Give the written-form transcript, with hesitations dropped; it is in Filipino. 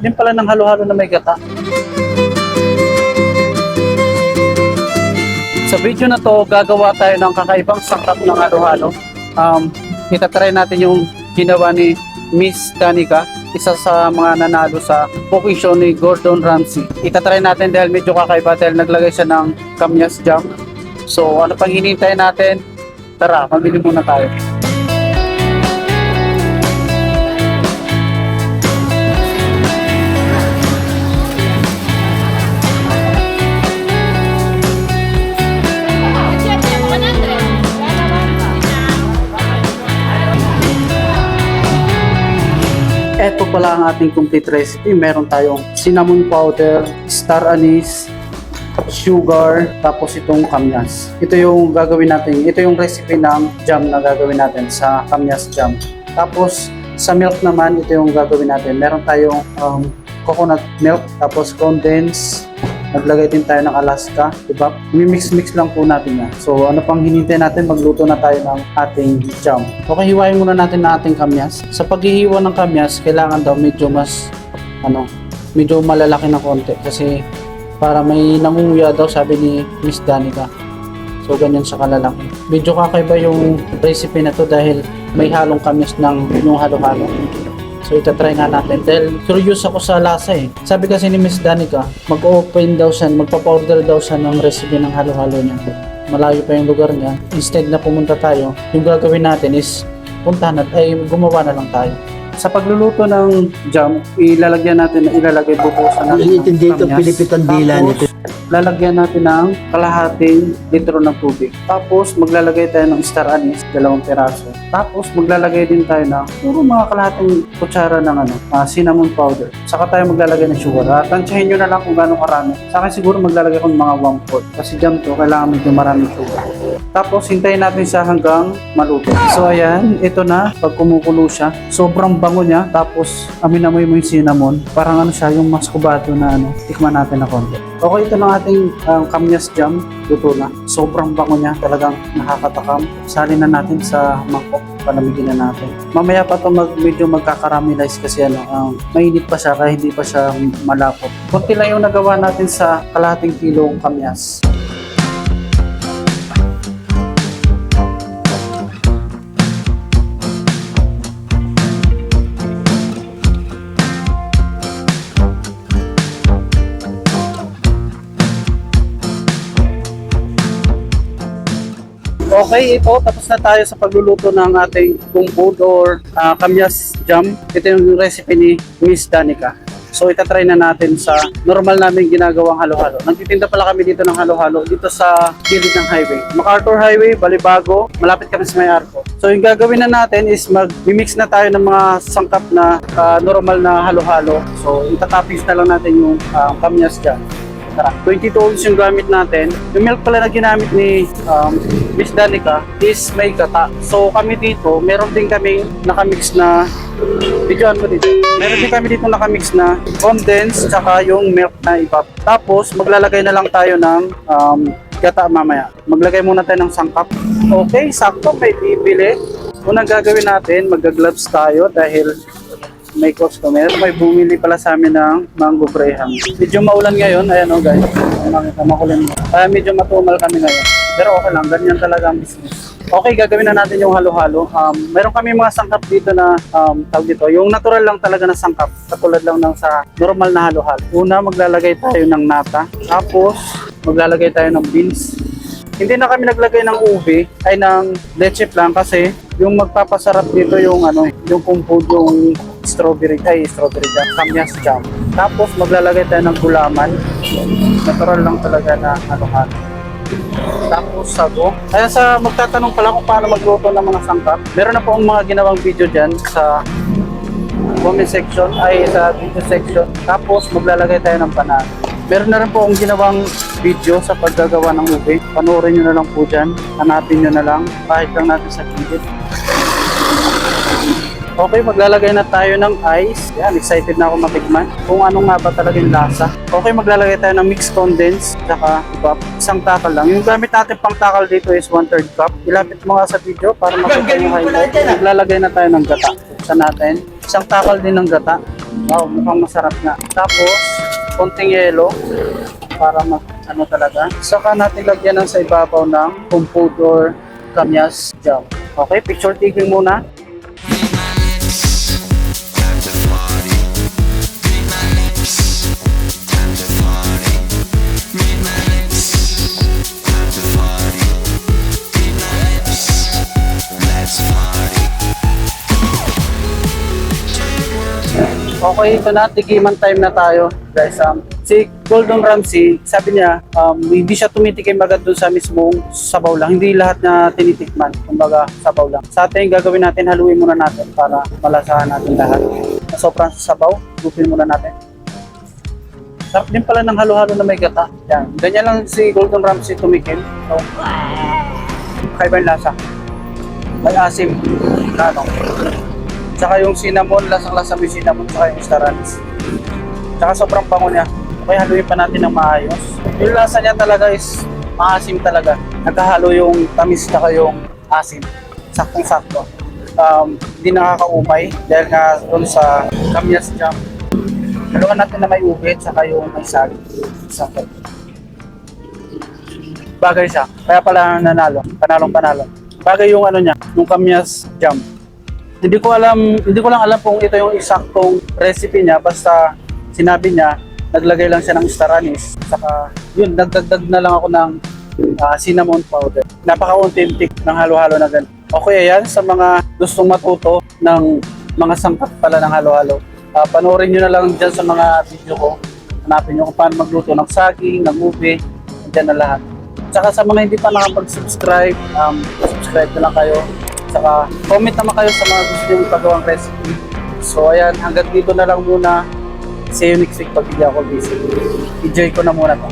din pala ng halo-halo na may gata. Sa video na to, gagawa tayo ng kakaibang sangkap ng halo-halo. Itatry natin yung ginawa ni Miss Danica, isa sa mga nanalo sa cooking show ni Gordon Ramsay. Itatry natin dahil medyo kakaiba dahil naglagay siya ng kamyas jam. So ano pang hinihintay natin? Tara, mabili muna tayo. Ito pala ang ating complete recipe. Meron tayong cinnamon powder, star anise, sugar, tapos itong kamyas. Ito yung gagawin natin. Ito yung recipe ng jam na gagawin natin sa kamyas jam. Tapos sa milk naman, ito yung gagawin natin. Meron tayong coconut milk, tapos condensed. Naglagay din tayo ng Alaska, diba? Mimix-mix lang po natin yan. So ano pang hinintay natin, magluto na tayo ng ating jam. Okay, hiwain muna natin ng ating kamyas. Sa paghihiwa ng kamyas, kailangan daw medyo mas, medyo malalaki na konti. Kasi para may nangunguya daw, sabi ni Miss Danica. So ganyan siya kalalaki. Medyo kakaiba yung recipe na to dahil may halong kamyas ng yung halo-halo. So itatry nga natin dahil curious ako sa lasa eh. Sabi kasi ni Miss Danica, mag-open daw siya, magpapa-order daw siya ng recipe ng halo-halo niya. Malayo pa yung lugar niya. Instead na pumunta tayo, yung gagawin natin is puntahan ay gumawa na lang tayo. Sa pagluluto ng jam, ilalagay bubusan ng Inintindi ito, kamyas. pilipitan dila nito. Lalagyan natin ng kalahating litro ng tubig. Tapos maglalagay tayo ng star anise, 2 piraso. Tapos maglalagay din tayo ng puro mga kalahating kutsara ng cinnamon powder. Saka tayo maglalagay ng sugar. Tansyahin nyo na lang kung gaano karami. Sa akin siguro maglalagay ko ng mga 1/4. Kasi jam to, kailangan medyo maraming sugar. Tapos hintayin natin siya hanggang maluto. So ayan, ito na. Pag kumukulo siya, sobrang bango niya. Tapos amin-amoy mo yung cinnamon. Parang siya, yung maskubado na tikman natin na konti. Okay, ito na ating kamyas jam. Luto na. Sobrang bango niya. Talagang nakakatakam. Salin na natin sa mangkok. Palamigin na natin. Mamaya pa ito medyo magkakaramelize kasi mainit pa siya kaya hindi pa siya malapot. Kunti lang yung nagawa natin sa kalahating kilong kamyas. Okay, ito tapos na tayo sa pagluluto ng ating kumpud or kamyas jam. Ito yung recipe ni Miss Danica. So itatry na natin sa normal namin ginagawang halo-halo. Nagtitinda pala kami dito ng halo-halo dito sa gilid ng highway. MacArthur Highway, Balibago, malapit kami sa may Arco. So yung gagawin na natin is mag-mix na tayo ng mga sangkap na normal na halo-halo. So itatoppings na lang natin yung kamyas jam. 22 ounces yung gamit natin. Yung milk pala na ginamit ni Miss Danica is may gata. So kami dito, meron din kami nakamix na videoan ko dito. Meron din kami dito nakamix na condensed tsaka yung milk na ipap. Tapos maglalagay na lang tayo ng gata mamaya. Maglagay muna tayo ng sangkap. Okay, sakto may bibili. Unang gagawin natin, magga-gloves tayo dahil may customer. May bumili pala sa amin ng mango graham. Medyo maulan ngayon. Ayan guys. Makita makulan mo. Medyo matumal kami ngayon. Pero okay lang. Ganyan talaga ang business. Okay, gagawin na natin yung halo-halo. Meron kami mga sangkap dito na tawag dito. Yung natural lang talaga na sangkap. Katulad lang ng sa normal na halo-halo. Una, maglalagay tayo ng nata. Tapos, maglalagay tayo ng beans. Hindi na kami naglagay ng ubi ay ng leche plan kasi yung magpapasarap dito yung yung kumpud, yung strawberry jam, kamyas jam. Tapos maglalagay tayo ng gulaman. Natural lang talaga na halo-halo. Tapos sago. Kaya sa magtatanong pala kung paano magluto ng mga sangkap, meron na po ang mga ginawang video dyan sa comment section, sa video section. Tapos maglalagay tayo ng banana. Meron na rin po akong ginawang video sa paggagawa ng ube. Panoorin nyo na lang po dyan. Hanapin nyo na lang. Kahit lang natin sa gilid. Okay, maglalagay na tayo ng ice. Yan, excited na ako matikman. Kung ano nga ba talaga yung lasa. Okay, maglalagay tayo ng mixed condensed. Tsaka ipap. Isang takal lang. Yung gamit natin pang takal dito is 1/3 cup. Ilapit mo nga sa video para makita yung highlight. Maglalagay na tayo ng gata. Buksan natin. Isang takal din ng gata. Wow, mukhang masarap na. Tapos, konting yelo para ano talaga. Saka natin lagyan ng sa ibabaw ng compote or kamyas jam. Okay, picture taking muna. Okay, ito na, tigiman time na tayo. Guys, si Gordon Ramsay, sabi niya, hindi siya tumitikim agad dun sa mismong sabaw lang. Hindi lahat na tinitikman, kumbaga sabaw lang. Sa atin, gagawin natin, haluin muna natin para malasahan natin lahat. Sobrang sabaw, gupin muna natin. Sarap din pala ng halo-halo na may gata. Yan, ganyan lang si Gordon Ramsay tumikim. So, kaiba yung lasa. May asim. Ano? Tsaka yung cinnamon, lasang-lasa may cinnamon, tsaka yung star anise. Tsaka sobrang bango niya. Okay, haluin pa natin ng maayos. Yung lasa niya talaga is maasim talaga. Nagkahalo yung tamis tsaka yung asim. Saktong-sakto. Hindi nakakaumay dahil nga doon sa kamyas jam. Haluan natin na may ube tsaka yung may saging. Sakto. Bagay siya. Kaya pala nanalo. Panalong-panalo. Bagay yung ano niya, yung kamyas jam. Hindi ko lang alam kung ito yung eksaktong recipe niya, basta sinabi niya, naglagay lang siya ng star anise. Saka yun, nagdagdag na lang ako ng cinnamon powder. Napaka-authentic ng halo-halo na ganun. Okay, ayan, sa mga gustong matuto ng mga sangkap pala ng halo-halo, panoorin nyo na lang dyan sa mga video ko. Hanapin nyo kung paano magluto ng saging, ng ube, dyan na lahat. Tsaka sa mga hindi pa nakapag-subscribe, subscribe na lang kayo. Saka comment naman kayo sa mga gusto nyo pagawang recipe. So ayan, hanggang dito na lang muna. See you next week pag hindi ako busy. Enjoy ko na muna to.